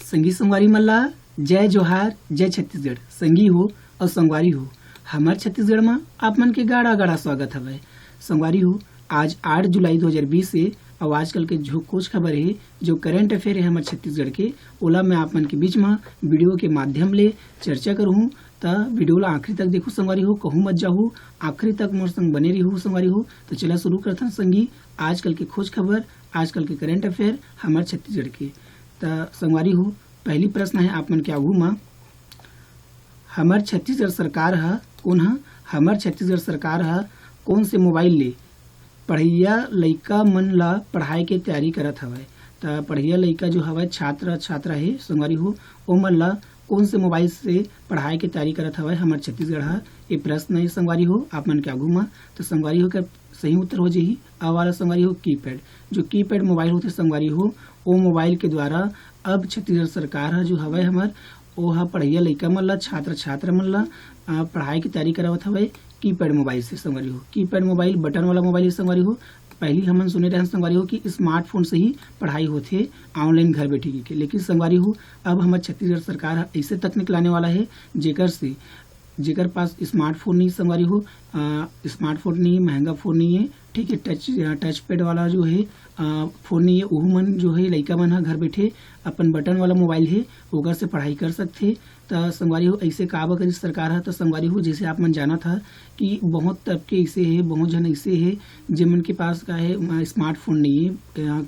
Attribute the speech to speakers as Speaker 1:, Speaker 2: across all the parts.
Speaker 1: संगी संगवारी मल्ला जय जोहार जय छत्तीसगढ़। संगी हो और संगवारी हो हमार छत्तीसगढ़ में आप मन के गाड़ा गाड़ा स्वागत हवे। संगवारी हो आज 8 जुलाई 2020 से और आजकल के जो कुछ खबर है जो करंट अफेयर है हमारे छत्तीसगढ़ के ओला मैं आप मन के बीच में वीडियो के माध्यम ले चर्चा करूँ। तो वीडियो ला आखिरी तक देखो संगवारी हो, कहूँ मत जाहू, आखिरी तक मोर संग बने रही संगवारी हो। तो चला शुरू करथन संगी आजकल के खोज खबर, आजकल के करंट अफेयर हमारे छत्तीसगढ़ के। तो संगवारी हो पहली प्रश्न है आप मन के आगू में, हमार छत्तीसगढ़ सरकार है कौन है? हमार छत्तीसगढ़ सरकार है कौन से मोबाइल ले पढ़ैया लइका मन ला पढ़ाई के तैयारी करत हवय। तो पढ़ैया लइका जो हवय छात्र छात्रा है संगवारी हो ओ मन ला कौन से मोबाइल से पढ़ाई के तैयारी करत हवय हमार छत्तीसगढ़ है। ये प्रश्न है संगवारी हो आप मन के आगू में। तो संगवारी हो का सही उत्तर हो जाही आ वाला संगवारी हो कीपैड। जो कीपैड मोबाइल होते संगवारी हो वो मोबाइल के द्वारा अब छत्तीसगढ़ सरकार है जो हवय हमार वो हा पढ़ैया लइका मन ला छात्र छात्रा मन ला पढ़ाई की तैयारी करावत हवय कीपैड मोबाइल से संगवारी हो। कीपैड मोबाइल बटन वाला मोबाइल संगवारी हो। पहली हमन सुने रहे संगवारी हो कि स्मार्टफोन से ही पढ़ाई होते ऑनलाइन घर बैठे के, लेकिन संगवारी हो अब हमारे छत्तीसगढ़ सरकार ऐसे तकनीक लाने वाला है जेकर पास स्मार्टफोन नहीं संगवारी हो, स्मार्टफोन नहीं है, महंगा फोन नहीं है, ठीक है, टच पैड वाला जो है फोन नहीं है, वह मन जो है लइका मन घर बैठे अपन बटन वाला मोबाइल है ओकर से पढ़ाई कर सकते। तो संगवारी हो ऐसे काबा करी सरकार है। तो संगवारी हो जैसे आप मन जाना था कि बहुत तबके ऐसे है, बहुत जन ऐसे है जिनमन के पास का है स्मार्टफोन नहीं है,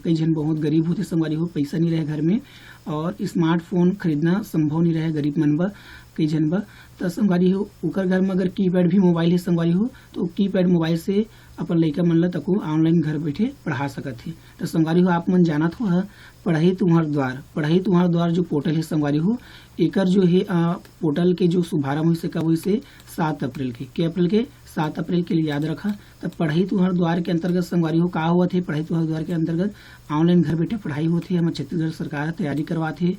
Speaker 1: कई जन बहुत गरीब होते संगवारी हो, पैसा नहीं रहे घर में और स्मार्टफोन खरीदना संभव नहीं रहे गरीब मन बा कई जन बा। तो संगवारी हो ओकर घर में अगर कीपैड भी मोबाइल है संगवारी हो तो कीपैड मोबाइल से अपन लइका मन ला तको ऑनलाइन घर बैठे पढ़ा सकत है। तो संगवारी हो आप मन जानत हो पढ़ई तुम्हार द्वार जो पोर्टल है संगवारी हो एकर जो है पोर्टल के जो शुभारंभ हुई से कब हुई से 7 अप्रैल के 7 अप्रैल के लिए याद रखा। तब पढ़ई तुहर द्वार के अंतर्गत संगवारी हो का हुआ थे पढ़ई तुहर द्वार के अंतर्गत ऑनलाइन घर बैठे पढ़ाई होती है। हमारे छत्तीसगढ़ सरकार तैयारी करवाते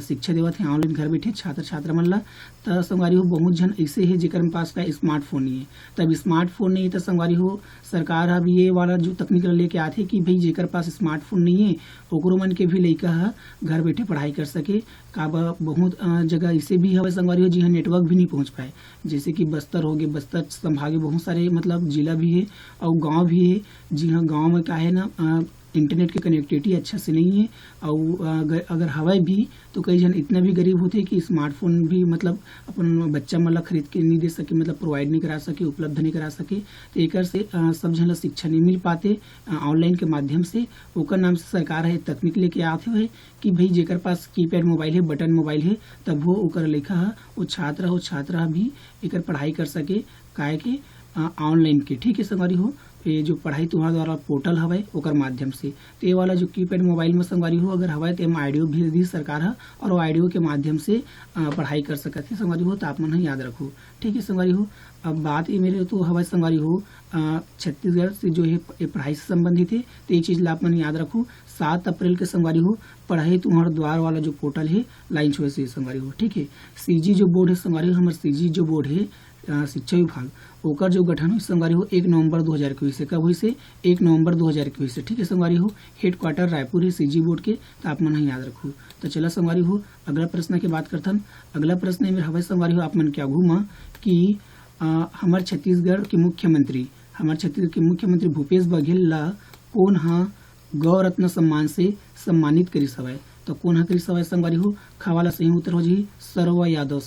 Speaker 1: शिक्षा देवत है ऑनलाइन घर बैठे छात्र छात्रा मन ला। तो संगवारी हो बहुत जन ऐसे है जेकर पास का स्मार्टफोन नहीं है। तब स्मार्टफोन नहीं तो संगवारी हो सरकार अब ये वाला जो तकनीक लेके आते कि भाई जेकर पास स्मार्टफोन नहीं है ओकरो मन के भी लइका घर बैठे पढ़ाई कर सके। का बहुत जगह ऐसे भी है संगवारी हो जी हाँ नेटवर्क भी नहीं पहुंच पाए, जैसे कि बस्तर हो गए, बस्तर संभागे बहुत सारे मतलब जिला भी है और गांव भी है। जी हाँ गांव में क्या है ना इंटरनेट की कनेक्टिविटी अच्छा से नहीं है और अगर हवाई भी तो कई जन इतना भी गरीब होते कि स्मार्टफोन भी मतलब अपन बच्चा मन ला खरीद के नहीं दे सके, मतलब प्रोवाइड नहीं करा सके, उपलब्ध नहीं करा सके। तो एक से सब जन ला शिक्षा नहीं मिल पाते ऑनलाइन के माध्यम से। ओकर नाम से सरकार है तकनीक लेके आते हुए कि भाई जेकर पास कीपैड मोबाइल है बटन मोबाइल है तब वो ओकर लेखा वो छात्रा भी एकर पढ़ाई कर सके काहे के ऑनलाइन के। ठीक है संगवारी हो ये जो पढ़ाई तुम्हारा द्वारा पोर्टल हवे ओकर माध्यम से। तो ये वाला जो कीपैड मोबाइल में संगवारी हो अगर हवा तो आईडियो भेज दी सरकार है और वो आईडियो के माध्यम से पढ़ाई कर सकते हैं संगवारी हो। तो आप मन याद रखो ठीक है संगवारी हो। अब बात ये मेरे तो हवा संगवारी हो छत्तीसगढ़ से जो है पढ़ाई से संबंधित है। तो ये चीज आप मन याद रखो 7 अप्रैल के संगवारी हो पढ़ाई तुम्हारा द्वार वाला जो पोर्टल है लाइन हुए से संगवारी हो। ठीक है सीजी जो बोर्ड है संगवारी हो हमारे सीजी जो बोर्ड है शिक्षा विभाग ओकर जो गठन हुई संगवारी हो 1 नवंबर 2021 से कब हुई से 1 नवंबर 2021 से। ठीक है संगवारी हो हेडक्वार्टर रायपुर है सीजी बोर्ड के। तो आप मन याद रखो। तो चला संगवारी हो अगला प्रश्न की बात करथन। अगला प्रश्न मेरे हवाई संगवारी हो आप मन क्या घूमा कि हमारे छत्तीसगढ़ के मुख्यमंत्री भूपेश बघेल ला कौन गौ रत्न सम्मान से सम्मानित करी सवय। तो कौन करी सवय संगवारी हो खावाला सही उत्तर हो जी सर्व यादव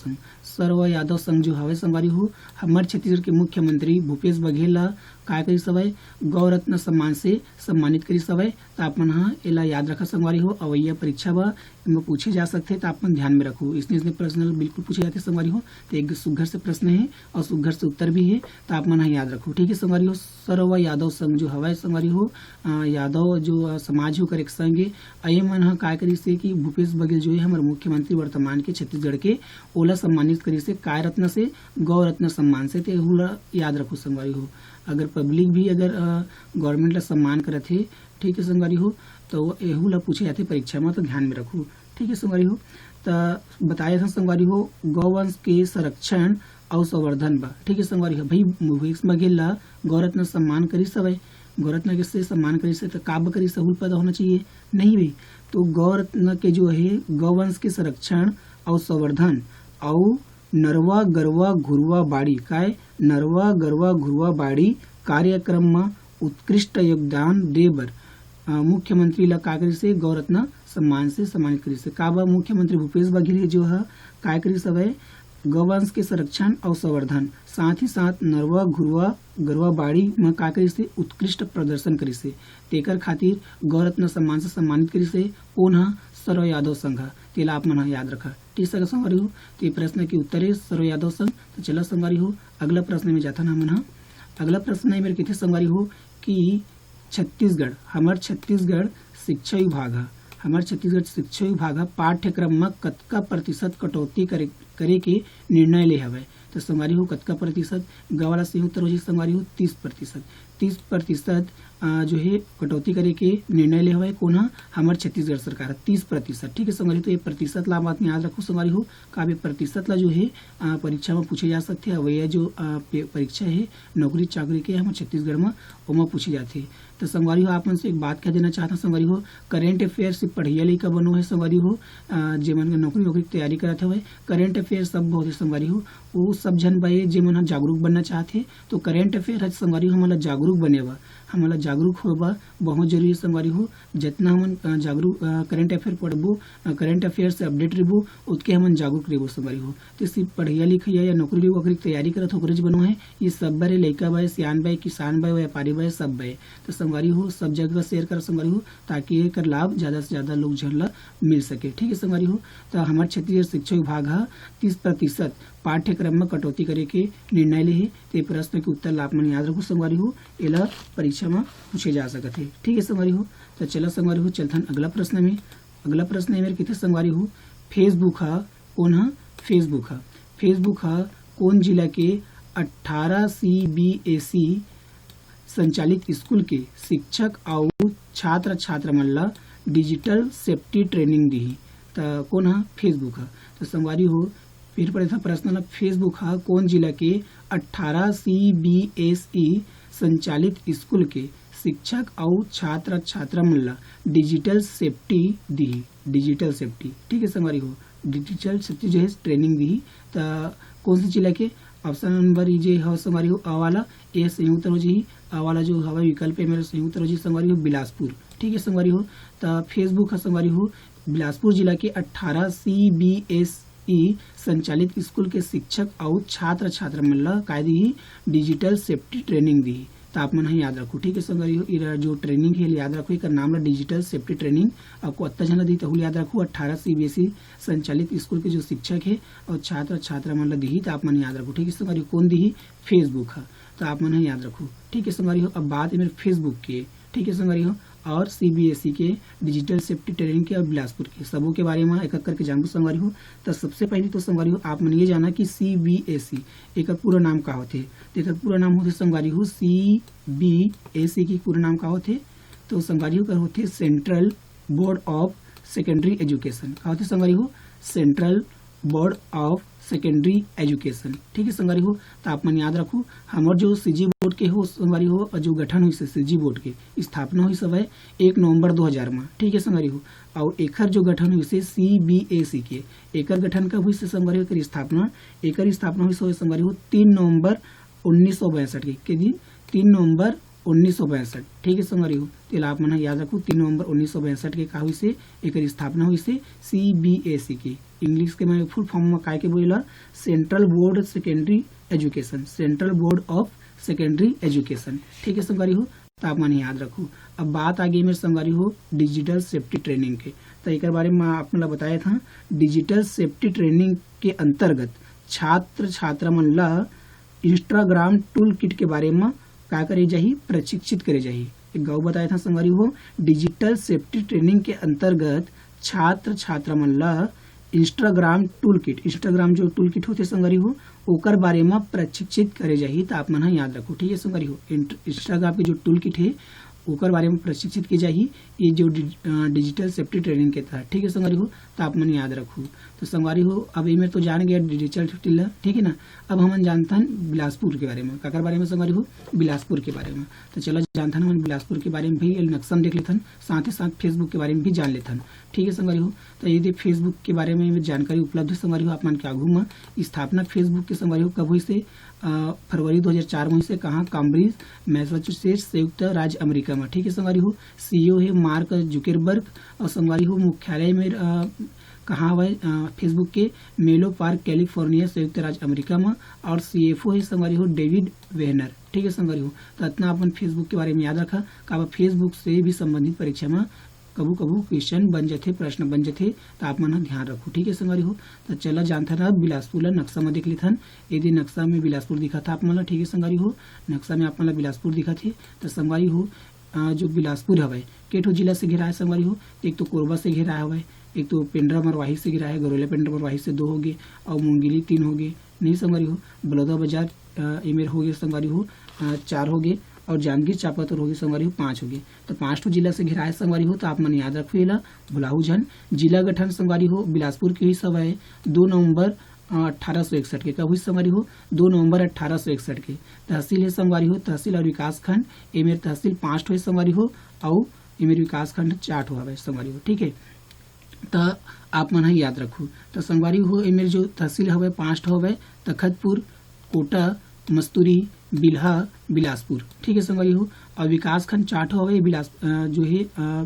Speaker 1: संघ जो हवे संगवारी हो हमारे छत्तीसगढ़ के मुख्यमंत्री भूपेश बघेल ला काय करी सवय गौ रत्न सम्मान से सम्मानित करी सवय। तो आप मन एला याद रखा संगवारी हो अवैया परीक्षा बा इनमें पूछे जा सकते तो आप मन ध्यान में रखो। इसने प्रश्न बिल्कुल पूछे जाते संगवारी हो। तो एक सुघर से प्रश्न है और सुघर से उत्तर भी है तो आप मन याद रखो। ठीक है संगवारी हो सर्व यादव संघ जो हवा संगवारी हो यादव जो समाज हो कर एक संघ है अये मन काय करी से कि भूपेश बघेल जो है हमारे मुख्यमंत्री वर्तमान के छत्तीसगढ़ के ओला सम्मानित करी से काय रत्न से गौ रत्न सम्मान से। तो एहुला याद रखो संगवारी हो। अगर पब्लिक भी अगर गवर्नमेंट ला सम्मान करत है ठीक है संगवारी हो तो एहू ला पूछे जाते परीक्षा में तो ध्यान में रखो। ठीक है संगवारी हो। तो बताया था संगवारी हो गौवंश के संरक्षण और संवर्धन बा। ठीक है संगवारी हो भाई भूपेश बघेल ला गौ रत्न सम्मान करी सवय गौरत्न के से सम्मान करी से तो काव्य करी सहूल पैदा होना चाहिए नहीं भाई। तो गौरत्न के जो है गौवंश के संरक्षण और संवर्धन और नरवा गरवा घुरवा बाड़ी काय नरवा गरवा घुरवा बाड़ी कार्यक्रम में उत्कृष्ट योगदान दे बर मुख्यमंत्री ला का करी से गौरत्न सम्मान से सम्मानित करी से काबा मुख्यमंत्री भूपेश बघेल जो है काय करी सब है गौवंश के संरक्षण और संवर्धन साथ ही साथ नरवा घुरवा गरवा बाड़ी में का करी से उत्कृष्ट प्रदर्शन करी से तेकर खातिर गौरत्न सम्मान से सम्मानित करी से कौन है सर्व यादव संघ तेला आप मन याद रखा ठीक है संगवारी हो। तो प्रश्न के उत्तर है सर्व यादव संघ। तो चला संगवारी हो अगला प्रश्न में जाता ना मन अगला प्रश्न है मेरे कितने संगवारी हो कि छत्तीसगढ़ हमार छत्तीसगढ़ शिक्षा विभाग है हमार छत्तीसगढ़ शिक्षा विभाग पाठ्यक्रम में कतका प्रतिशत कटौती करे के निर्णय ले हवे। तो संगवारी हो कतका प्रतिशत गवाला से उत्तर हो संगवारी हो 30%। 30% जो है कटौती करे के निर्णय ले हवे कौन है हमार छत्तीसगढ़ सरकार 30%। ठीक है संगवारी। तो ये प्रतिशत ला बात में याद रखो संगवारी हो काव्य प्रतिशत ला जो है परीक्षा में पूछे जा सकते हैं। वही जो परीक्षा है नौकरी चाकरी के हमारे छत्तीसगढ़ में ओमा पूछी जाती है। तो संगवारी हो आप मन से एक बात कह देना चाहता संगवारी हो करेंट अफेयर सिर्फ पढ़िया लइका बनो है संगवारी हो जेमन नौकरी वोकरी की तैयारी करते हुए करेंट अफेयर सब बहुत संगवारी हो वो सब जन भाई जेमन हम जागरूक बनना चाहते तो करेंट अफेयर है संगवारी हो हमारा जागरूक बनेवा हमारा जागरूक होगा बहुत जरूरी है संगवारी हो। जितना हम जागरूक करेंट अफेयर पढ़बो करेंट अफेयर से अपडेट रहबो उतके हम जागरूक रहबो संगवारी हो। तो सिर्फ पढ़िया लिखिया या नौकरी वोकरी की तैयारी करत हो बनो है ये सब बारे लइका बाय सियान बाय किसान बाय व्यापारी बाय सब बाय। तो संगवारी हो सब जगह शेयर कर संगवारी हो ताकि एक लाभ ज्यादा से ज्यादा लोग झरला मिल सके। ठीक है संगवारी हो। तो हमारे छत्तीसगढ़ शिक्षा विभाग 30% पाठ्यक्रम में कटौती करे के निर्णय ले है। तो प्रश्न के उत्तर आप मन याद रखो संगवारी हो एला परीक्षा में पूछे जा सकते हैं। ठीक है संगवारी हो। तो चलो संगवारी हो चलथन अगला प्रश्न में। अगला प्रश्न है मेरे कितने संगवारी हो फेसबुक कौन है फेसबुक कौन जिला के 18 CBSE संचालित स्कूल के शिक्षक और छात्र छात्रा मन ला डिजिटल सेफ्टी ट्रेनिंग दी। तो कौन है फेसबुक तो संगवारी हो फिर पड़े था प्रश्न ला फेसबुक कौन जिला के 18 CBSE संचालित स्कूल के शिक्षक और छात्र छात्रा मन ला डिजिटल सेफ्टी दी डिजिटल सेफ्टी। ठीक है संगवारी हो डिजिटल सेफ्टी जो है ट्रेनिंग दी। तो कौन से जिला के ऑप्शन नंबर ये है संगवारी हो अवाला ए संयुक्त हो जी अवाला जो हवा विकल्प है मेरे संयुक्त हो जी संगवारी हो बिलासपुर। ठीक है संगवारी हो। तो फेसबुक संगवारी हो बिलासपुर जिला के 18 CBSE संचालित स्कूल के शिक्षक और छात्र छात्रा मन ला काय दी डिजिटल सेफ्टी ट्रेनिंग दी। तो आप मन याद रखो। ठीक है संगवारी हो जो ट्रेनिंग है याद रखो एक नाम ला डिजिटल सेफ्टी ट्रेनिंग आपको अत्ता जन दी तो याद रखो 18 CBSE संचालित स्कूल के जो शिक्षक है और छात्र छात्रा मन ला दी। तो आप मन याद रखो। ठीक है संगवारी कौन दी फेसबुक तो आप मन याद रखो। ठीक है संगवारी हो। अब बात है मेरे फेसबुक के। ठीक है संगवारी हो और CBSE के डिजिटल सेफ्टी ट्रेनिंग के और बिलासपुर के सबों के बारे में एक एक करके जानबो संगवारी हो। तो सबसे पहले तो संगवारी हो आप मन ये जाना कि CBSE एक पूरा नाम का होते तो पूरा नाम होते संगवारी हो CBSE की पूरा नाम का होते तो संगवारी हो कर होते central board of secondary education का होते संगवारी हो central board of secondary education. ठीक है संगवारी हो। तो आप मन याद रखो हमार जो CG बोर्ड के हो संगवारी हो जो गठन हुई से CG बोर्ड के स्थापना हुई सब है 1 नवंबर 2000 में। ठीक है संगवारी हो। और एकर जो गठन हुई से CBSE के एकर गठन कब हुई से संगवारी हो एकर स्थापना हुई से संगवारी हो 3 नवंबर 1962 के दिन 3 नवंबर 1962। ठीक है संगवारी हो। तो आप मन याद रखो 3 नवंबर 1962 के का हुई से एकर स्थापना हुई से CBSE के इंग्लिश के मैं फुल फॉर्म में काय के बोला central board secondary education central board of secondary education. ठीक है संगवारी हो। तो आप मन याद रखो। अब बात आ गई मेरे संगवारी हो डिजिटल सेफ्टी ट्रेनिंग के। तो एक बारे में आपने बताया था डिजिटल सेफ्टी ट्रेनिंग के अंतर्गत छात्र छात्रा मन ला इंस्टाग्राम टूल किट के बारे में क्या करे जाही प्रशिक्षित करे जाही। एक गाँव बताया था संगवारी हो डिजिटल सेफ्टी ट्रेनिंग के अंतर्गत छात्र छात्रा मन ला इंस्टाग्राम टूल जो टूल किट होते संगवारी हो ओकर बारे में प्रशिक्षित करे जाही। तो आप मन याद रखो। ठीक है संगवारी हो इंस्टाग्राम के जो टूल किट है ओकर बारे में प्रशिक्षित की जाही। ये जो डिजिटल सेफ्टी ट्रेनिंग के तहत, ठीक है संगवारी हो, तो आप मन याद रखू। तो संगवारी हो अब इमें तो जान गया डिजिटल सेफ्टी ला, ठीक है ना। अब हम जानता हैं बिलासपुर के बारे में, काकर बारे में संगवारी हो, बिलासपुर के बारे में। तो चलो जानता हम बिलासपुर के बारे में भी नक्शा में देख लेथन, साथ ही साथ फेसबुक के बारे में भी जान लेथन, ठीक है संगवारी हो। तो यदि फेसबुक के बारे में जानकारी उपलब्ध है संगवारी हो, आप मन के आगू में स्थापना फेसबुक के संगवारी हो कब हुई से फरवरी 2004 में से कहाँ, कैम्ब्रिज मैसाचुसेट्स संयुक्त राज्य अमेरिका में, ठीक है संगवारी हो। सीईओ है मार्क जुकरबर्ग और संगवारी हो मुख्यालय में कहाँ हुआ फेसबुक के मेलो पार्क कैलिफोर्निया संयुक्त राज्य अमेरिका में। और सीएफओ है संगवारी हो डेविड वेहनर, ठीक है संगवारी हो। तो इतना अपन फेसबुक के बारे में याद रखा का फेसबुक से भी संबंधित परीक्षा में कबू कबू क्वेश्चन बन जाते, प्रश्न बन जाते, तो आप मन ध्यान रखो, ठीक है संगवारी हो। तो चला जानता था बिलासपुर ला नक्शा में देख लेथन। यदि नक्शा में बिलासपुर दिखा था आप मन ला, ठीक है संगवारी हो, नक्शा में आप मन ला बिलासपुर दिखा थे। तो संगवारी हो जो बिलासपुर हवे के ठो जिला से घिरा है संगवारी हो, एक तो कोरबा से घिरा हवे, एक तो पेंड्रा मरवाही से घिरा है, गरोला पेंड्रा मरवाही से 2 हो गए और मुंगेली 3 हो गए, नहीं संगवारी हो। बलौदा बाजार इमेर हो गए संगवारी हो 4 हो गए और जांजगीर चांपा हो गए संगवारी हो 5 हो गए। तो 5 ठो जिला से घिरा है संगवारी हो, तो आप मन याद रखो एला भुलाहू झन। जिला गठन संगवारी हो बिलासपुर के ही सब है 2 नवंबर 1861 के, कब हुई संगवारी हो 2 नवंबर 1861 के। तहसील है संगवारी हो, तहसील और विकास खंड एमेर तहसील 5 ठो है संगवारी हो और एमेर विकास खंड 4 ठो हवे संगवारी हो, ठीक है। तो आप मन याद रखू। तो संगवारी हो एमेर जो तहसील हवे 5 ठो हवे, तखतपुर, कोटा, मस्तूरी, बिल्हा, बिलासपुर, ठीक है संगवारी हो। और विकास खंड 4 ठो हवे जो है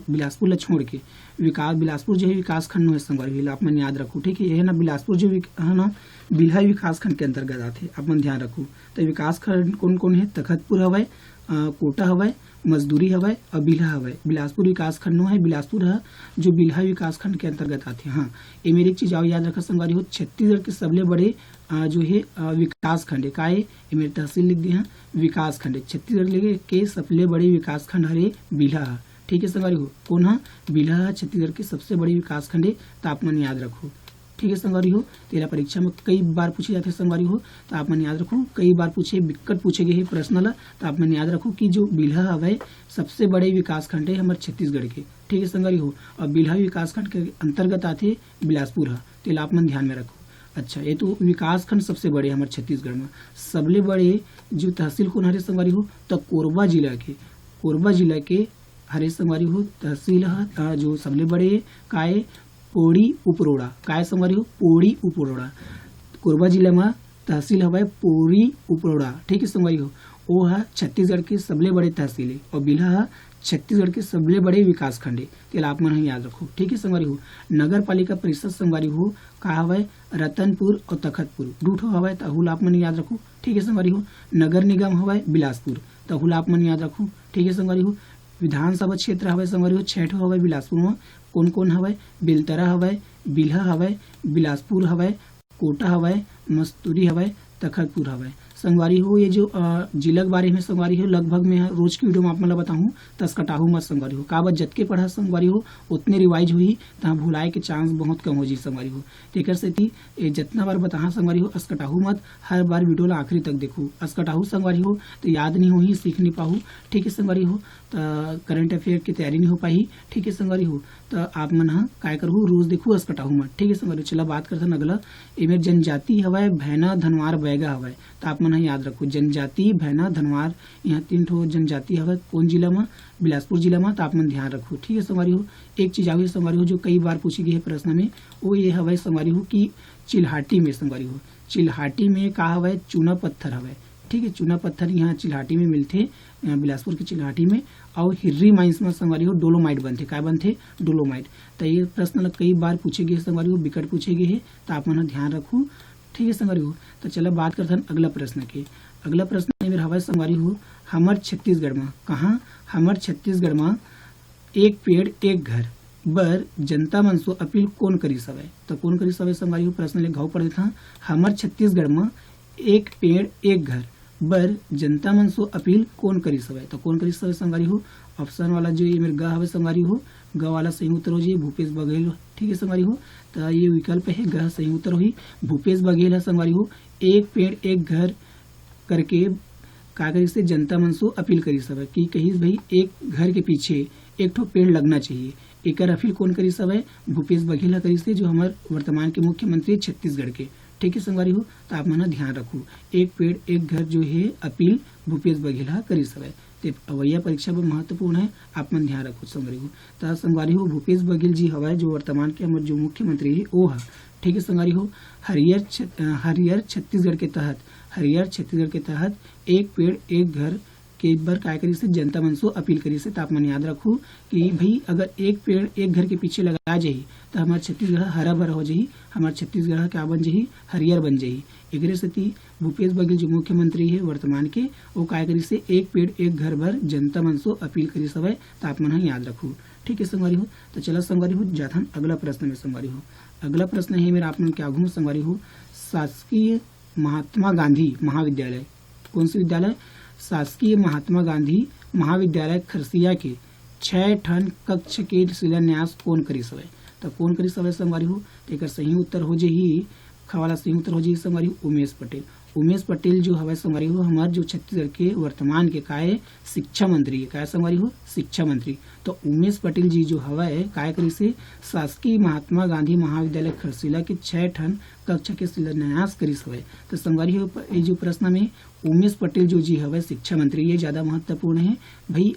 Speaker 1: बिलासपुर ला छोड़ के बिलासपुर जो है विकास खंड है संगवारी हो, आप मन याद रखू, ठीक है। यह ना बिलासपुर जो है ना बिल्हा विकास खंड के अंतर्गत आते, आप मन ध्यान रखू। तो विकास खंड कौन कौन है, तखतपुर हवे, कोटा हवे, मजदूरी हवे और बिल्हा हवे। बिलासपुर विकास खंड है, बिलासपुर है जो बिल्हा विकास खंड के अंतर्गत आते हैं। हाँ ये मेरी एक चीज और याद रखा संगवारी हो, छत्तीसगढ़ के सबले बड़े जो है विकास खंड है का है, ये मेरे तहसील लिख दिए हैं विकास खंड है। छत्तीसगढ़ के सबले बड़े विकास खंड हरे बिल्हा, ठीक है संगवारी हो। कौन है, बिल्हा छत्तीसगढ़ के सबसे बड़ी विकास खंड है, तो आप मन याद रखो, ठीक है संगवारी हो। तेरा परीक्षा में कई बार पूछे जाते संगवारी हो, तो आप मन याद रखो, कई बार पूछे विकट पूछे गए प्रश्न ला, तो आप मन याद रखो कि जो बिल्हा हवे सबसे बड़े विकास खंड है हमारे छत्तीसगढ़ के, ठीक है संगवारी हो। और बिल्हा विकास खंड के अंतर्गत आते बिलासपुर है, तो आप मन ध्यान में रखो। अच्छा ये तो विकास खंड सबसे बड़े हमारे छत्तीसगढ़ में। सबले बड़े जो तहसील कौन हरे संगवारी हो, तो कोरबा जिला के हरे संगवारी हो तहसील है जो सबले बड़े काय पोड़ी उपरोड़ा, काय संगवारी हो पोड़ी उपरोड़ा। कोरबा जिला में तहसील हवा पोड़ी उपरोड़ा, ठीक है संगवारी हो। वो है छत्तीसगढ़ के सबले बड़े तहसील है और बिल्हा है छत्तीसगढ़ के सबले बड़े विकास खंड है, तो आप मन याद रखो, ठीक है संगवारी हो। नगर पालिका परिषद संगवारी हो का हवे रतनपुर और तखतपुर 2 ठो हवे, तो आप मन याद रखो, ठीक है संगवारी हो। नगर निगम हवे बिलासपुर, तो आप मन याद रखो, ठीक है संगवारी हो। विधानसभा क्षेत्र हवे संगवारी हो 6 ठो हवे बिलासपुर में, कौन कौन हवे, बेलतरा हवे, बिल्हा हवे, बिलासपुर हवे, कोटा हवे, मस्तूरी हवे, तखतपुर हवे संगवारी हो। ये जो जिला के बारे में संगवारी हो लगभग मैं रोज की वीडियो में आप मतलब बताऊँ, तस कटाहू मत संगवारी हो। काबत जतके पढ़ा संगवारी हो उतने रिवाइज हुई, तहाँ भुलाए के चांस बहुत कम हो जी संगवारी हो। तेकर से ये जितना बार बताहा संगवारी हो अस्कटाहू मत, हर बार वीडियो ला आखिरी तक देखू। अस्कटाहू संगवारी हो तो याद नहीं हो, सीख नहीं पाहू, ठीक है संगवारी हो। तो करंट अफेयर की तैयारी नहीं हो पाई, ठीक है संगवारी हो। तो आप मन हाँ काय करू रोज देखू अस्कटाहू मत, ठीक है संगवारी। चला बात करते अगला, इमें जनजाति हवाए भैना धनवार बैगा हवाए, तो आप मन याद रखो जनजाति भैना धनवार, यहाँ 3 ठो जनजाति हवे कौन जिला में, बिलासपुर जिला में, तो आप मन ध्यान रखो, ठीक है संगवारी हो। एक चीज आगे संगवारी हो जो कई बार पूछी गई है प्रश्न में, वो ये हवाए संगवारी हो कि चिल्हाटी में संगवारी हो, चिल्हाटी में का हवाए चूना पत्थर हवाए, ठीक है। चूना पत्थर यहाँ चिल्हाटी में मिलते, बिलासपुर की चिल्हाटी में। और हिर्री माइंस में संगवारी हो डोलोमाइट बनते, क्या बनते, डोलोमाइट। तो ये प्रश्न कई बार पूछे गए संगवारी हो, विकट पूछे गए है, तो आप मन ध्यान रखो, ठीक है संगवारी हो। तो चलो बात करते हैं अगला प्रश्न के। अगला प्रश्न मेरा हवा संगवारी हो हमार छत्तीसगढ़ में, कहाँ, हमार छत्तीसगढ़ में एक पेड़ एक घर बर जनता मन सो अपील कौन करी सवे, तो कौन करी सवे संगवारी हो। प्रश्न ले घाव पड़ देता, हमार छत्तीसगढ़ में एक पेड़ एक घर बर जनता मन सो अपील कौन करी सवे, तो कौन करी सवे संगवारी हो। ऑप्शन वाला जो ये मेरे ग हवे संगवारी हो, ग वाला सही उत्तर हो जी भूपेश बघेल, ठीक है संगवारी हो। तो ये विकल्प है ग सही उत्तर हुई भूपेश बघेल है संगवारी हो। एक पेड़ एक घर करके का करी से जनता मन से अपील करी सब कि कहीं भाई एक घर के पीछे एक ठो पेड़ लगना चाहिए। एकर अपील कौन करी सब है? भूपेश बघेल करी से, जो हमारे वर्तमान के मुख्यमंत्री छत्तीसगढ़ के। ठीक है संगवारी हो, तो आप मन ध्यान रखो, एक पेड़ एक घर जो है अपील भूपेश बघेल करी सब है। अवैया परीक्षा में महत्वपूर्ण है, आप मन ध्यान रखो संगवारी हो। तो संगवारी हो भूपेश बघेल जी हवा जो वर्तमान के हमारे जो मुख्यमंत्री है वो है। ठीक है संगवारी हो, हरियर छत्तीसगढ़ के तहत एक पेड़ एक घर के बार काय करी से जनता मन से अपील करी से। तो आप मन याद रखो कि भाई अगर एक पेड़ एक घर के पीछे लगा जाही तो हमारे छत्तीसगढ़ हरा भरा हो जाही, हमारे छत्तीसगढ़ क्या बन जाही? हरियर बन जाही। एकरे सेती भूपेश बघेल जो मुख्यमंत्री है वर्तमान के वो काय करी से एक पेड़ एक घर भर जनता मन से अपील करी सब है। तो आप मन याद रखो। ठीक है संगवारी हो, तो चलो संगवारी हो जाता हम अगला प्रश्न में संगवारी हो। अगला प्रश्न है मेरा आप मन क्या घूम संगवारी हो, शासकीय महात्मा गांधी महाविद्यालय, कौन सी विद्यालय? शासकीय महात्मा गांधी महाविद्यालय खरसिया के 6 ठन कक्ष के शिलान्यास कौन करी सवे? तो कौन करी सवे संगवारी हो? तो एक सही उत्तर हो जाही, खवाला सही उत्तर हो जाही संगवारी हो उमेश पटेल। उमेश पटेल जो हवा संगवारी हो हमारे जो छत्तीसगढ़ के वर्तमान के काय शिक्षा मंत्री है, काय संगवारी हो? शिक्षा मंत्री। तो उमेश पटेल जी जो हवा है काय करी से शासकीय महात्मा गांधी महाविद्यालय खरसिला के 6 ठन कक्षा के शिलान्यास करी सवे। तो संगवारी हो ये जो प्रश्न में उमेश पटेल जो जी हवे शिक्षा मंत्री, ये ज्यादा महत्वपूर्ण है भाई।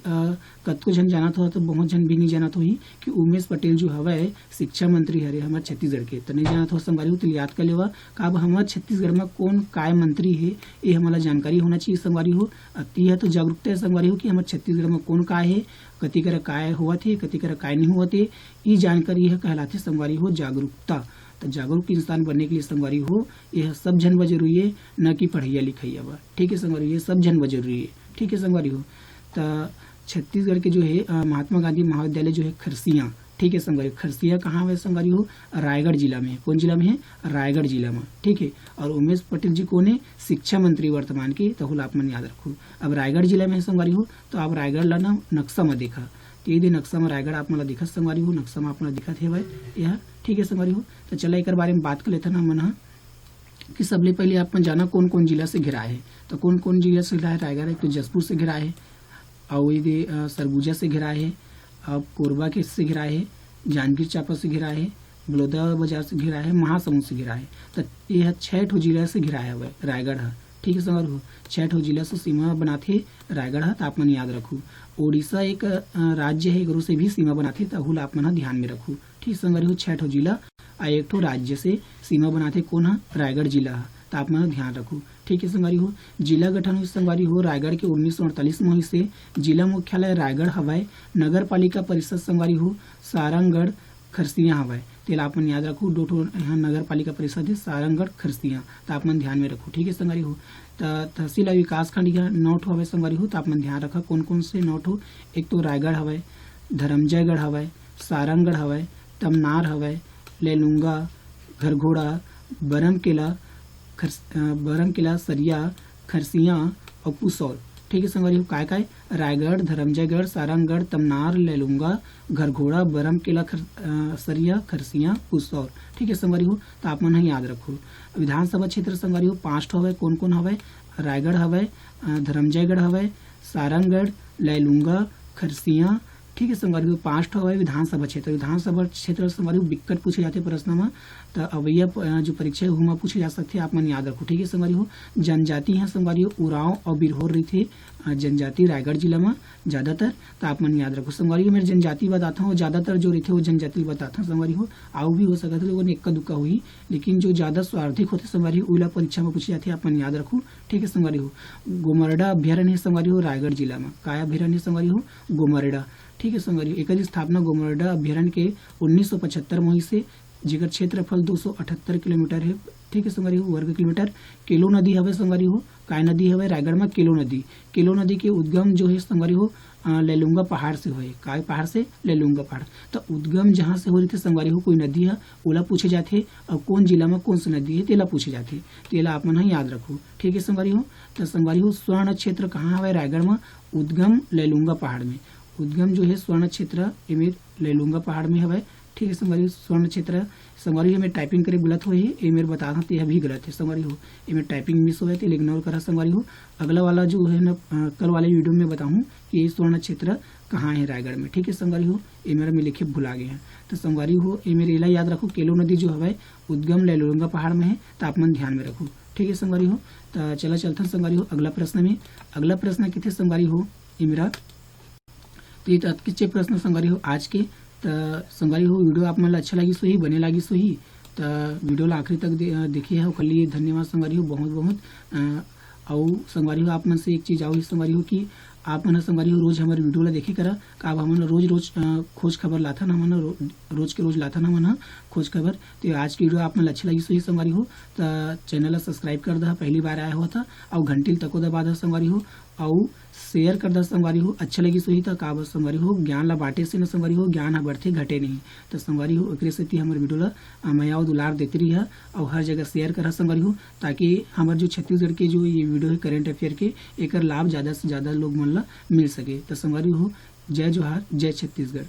Speaker 1: कतको जन जानत हो तो बहुत जन भी नहीं जानत होही कि उमेश पटेल जो हवे शिक्षा मंत्री हरे हमारे छत्तीसगढ़ के। तो नहीं जानत हो संगवारी हो तो याद कर लेवा का हमारे छत्तीसगढ़ में कौन काय मंत्री है, ये हमारा जानकारी होना चाहिए संगवारी हो। अति है तो जागरूकता है संगवारी हो कि हमारे छत्तीसगढ़ में कौन काय है, कति कर काय हुआ थे, कति कर काय नहीं हुआ थे, ये जानकारी है कहलाते संगवारी हो जागरूकता। तो जागरूक इंसान बनने के लिए संगवारी हो यह सब जन ब जरूरी है, न कि पढ़ैया लिखैया बा। ठीक है संगवारी, ये सब जन ब जरूरी है। ठीक है संगवारी हो, तो छत्तीसगढ़ के जो है महात्मा गांधी महाविद्यालय जो है खरसिया। ठीक है संगवारी, खरसिया कहाँ है संगवारी हो? रायगढ़ जिला में। कौन जिला में है? रायगढ़ जिला में। ठीक है, और उमेश पटेल जी कौन है? शिक्षा मंत्री वर्तमान के। तो आप मन याद रखो। अब रायगढ़ जिला में है संगवारी हो, तो आप रायगढ़ ला ना नक्शा में देखा, तो ये नक्शा में रायगढ़ आप मन दिखत संगवारी हो, नक्शा में आप मन दिखत है भाई यह। ठीक है संगवारी हो, तो चला एक बारे में बात कर लेते ना मन कि सबले पहले आप जाना कौन कौन जिला से घिरा है। तो कौन कौन जिला से घिरा है रायगढ़? एक तो जसपुर से घिरा है, और ये सरगुजा से घिरा है, अब कोरबा के से घिरा है, जांजगीर चांपा से घिरा है, बलौदा बाजार से घिरा है, महासमुंद से घिरा है। तो यह 6 ठो जिला से घिरा है रायगढ़ है। ठीक है संगवारी हो, 6 ठो जिला से सीमा बनाते रायगढ़ है। तो आप मन याद रखो। ओडिशा एक राज्य है, एकरो से भी सीमा बनाते, तो आप मन ध्यान में रखो। ठीक संगवारी हो, 6 ठो जिला और एक ठो राज्य से सीमा बनाते कौन है? रायगढ़ जिला है। तो आप मन ध्यान रखो। ठीक है संगवारी हो, जिला गठन हुई संगवारी हो रायगढ़ के 1948 में हुई से। जिला मुख्यालय रायगढ़ हवाए, नगर पालिका परिषद संगवारी हो सारंगगढ़ खरसिया हवाए। तेल आप मन याद रखो, 2 ठो यहाँ नगर पालिका परिषद है सारंगगढ़ खरसिया। तो आप मन ध्यान में रखो। ठीक है संगवारी हो, तहसील और विकास खंड यहाँ 9 ठो हवाए संगवारी हो। तो आप मन ध्यान रखा कौन कौन से 9 ठो। एक तो रायगढ़ हवाए, धरमजयगढ़ हवाए, सारंगगढ़ हवाए, तमनार हवाए, लेलुंगा, घरघोड़ा, बरमकेला, सरिया, खरसिया और पुसौल। ठीक है संगवारी हो, काय काय? रायगढ़, धरमजयगढ़, सारंगगढ़, तमनार, लेलुंगा, घरघोड़ा, बरमकेला, सरिया, खरसिया, पुसौल। ठीक है संगवारी हो, तो आप मन याद रखो। विधानसभा क्षेत्र संगवारी हो 5 ठो हवे। कौन कौन हवे? रायगढ़ हवे, धरमजयगढ़ हवे, सारंगगढ़, लेलुंगा, खरसिया। ठीक है संगवारी हो, 5 ठो हवे विधानसभा क्षेत्र। विधानसभा क्षेत्र संगवारी विकट पूछे जाते प्रश्न में, तो अवैया जो परीक्षा है वह पूछे जा सकते, आप मन याद रखो। ठीक है संगवारी हो, जनजाति है संगवारी हो उरांव और बिरहोर रही थे जनजाति रायगढ़ जिला में ज्यादातर। तो आप मन याद रखो संगवारी हो। मैं जनजाति बताता हूँ, ज्यादातर जो रहते वो जनजाति बताता हूँ संगवारी हो। आउ भी हो सकता है इक्का दुक्का हुई, लेकिन जो ज्यादा स्वार्थिक होते संगवारी हो उला परीक्षा में पूछे जाते, आप मन याद रखो। ठीक है संगवारी हो, गोमरडा अभ्यारण्य है संगवारी हो रायगढ़ जिला में। काय अभ्यारण्य संगवारी हो? गोमरडा। ठीक है संगवारी हो, एक स्थापना गोमरडा अभ्यारण्य के 1975 में हुई से, जिकर क्षेत्रफल 278 किलोमीटर है। ठीक है संगवारी हो, वर्ग किलोमीटर। केलो नदी हवे संगवारी हो, काय नदी हवे? रायगढ़ में केलो नदी। केलो नदी के उद्गम जो है संगवारी हो लेलुंगा पहाड़ से हुए। काय पहाड़ से? लेलुंगा पहाड़। तो उद्गम जहाँ से हो रही थे संगवारी हो कोई नदी है ओला पूछे जाते, और कौन जिला में कौन सी नदी है तेला पूछे जाते, तेला आप मन याद रखो। ठीक है संगवारी हो, तो संगवारी हो स्वर्ण क्षेत्र कहाँ हवे? रायगढ़ में। उद्गम लेलुंगा पहाड़ में। उद्गम जो है स्वर्ण क्षेत्र लेलुंगा पहाड़ में हवे। ठीक है संगवारी हो। स्वर्ण क्षेत्र संगवारी हो में टाइपिंग करे गलत होही, ये मेरे बता दें यह भी गलत है संगवारी हो, ये में टाइपिंग मिस हो तो इग्नोर करा संगवारी हो। अगला वाला जो है ना कल वाले वीडियो में बताऊँ कि ये स्वर्ण क्षेत्र कहाँ है रायगढ़ में, ठीक है संगवारी हो। ये मेरा में लिखे भुला गए हैं तो संगवारी हो ये मेरे इला याद रखो, केलो नदी जो है उद्गम लैलूंगा पहाड़ में है, तापमान ध्यान में रखो, ठीक है संगवारी हो। तो चला चलता संगवारी हो अगला प्रश्न में। अगला प्रश्न कितने संगवारी हो ये मेरा तो किच्चे प्रश्न संगवारी हो आज के। तो संगवारी हो वीडियो आप मतलब अच्छा लगी सो ही बने लगी सो ही तो वीडियो ला आखिरी तक देखिए है, ओकर लिए धन्यवाद संगवारी हो बहुत बहुत। और संगवारी हो आप मन से एक चीज़ आओ संगवारी हो कि आप मन संगवारी हो रोज हमारे वीडियो ला देखे करा का अब हमन रोज खोज खबर लाथन, हमन रोज के रोज लाथन हमन खोज खबर। तो आज की वीडियो आप मन अच्छी लगी सो ही संगवारी हो तो चैनल ला सब्सक्राइब कर दहा, पहली बार आया हुआ था और घंटी तको दबा दहा संगवारी हो और शेयर कर दहा संगवारी हो। अच्छा लगी सो ही तो का संगवारी हो ज्ञान ला बांटे से न संगवारी हो, ज्ञान ह बढ़ते घटे नहीं। तो संगवारी हो एकरे सेती हमारे वीडियो ला माया दुलार देती रही है और हर जगह शेयर करा संगवारी हो, ताकि हमारे जो छत्तीसगढ़ के जो ये वीडियो है करेंट अफेयर के एक लाभ ज़्यादा से ज़्यादा लोग मन ला मिल सके। तो संगवारी हो जय जोहार, जय छत्तीसगढ़।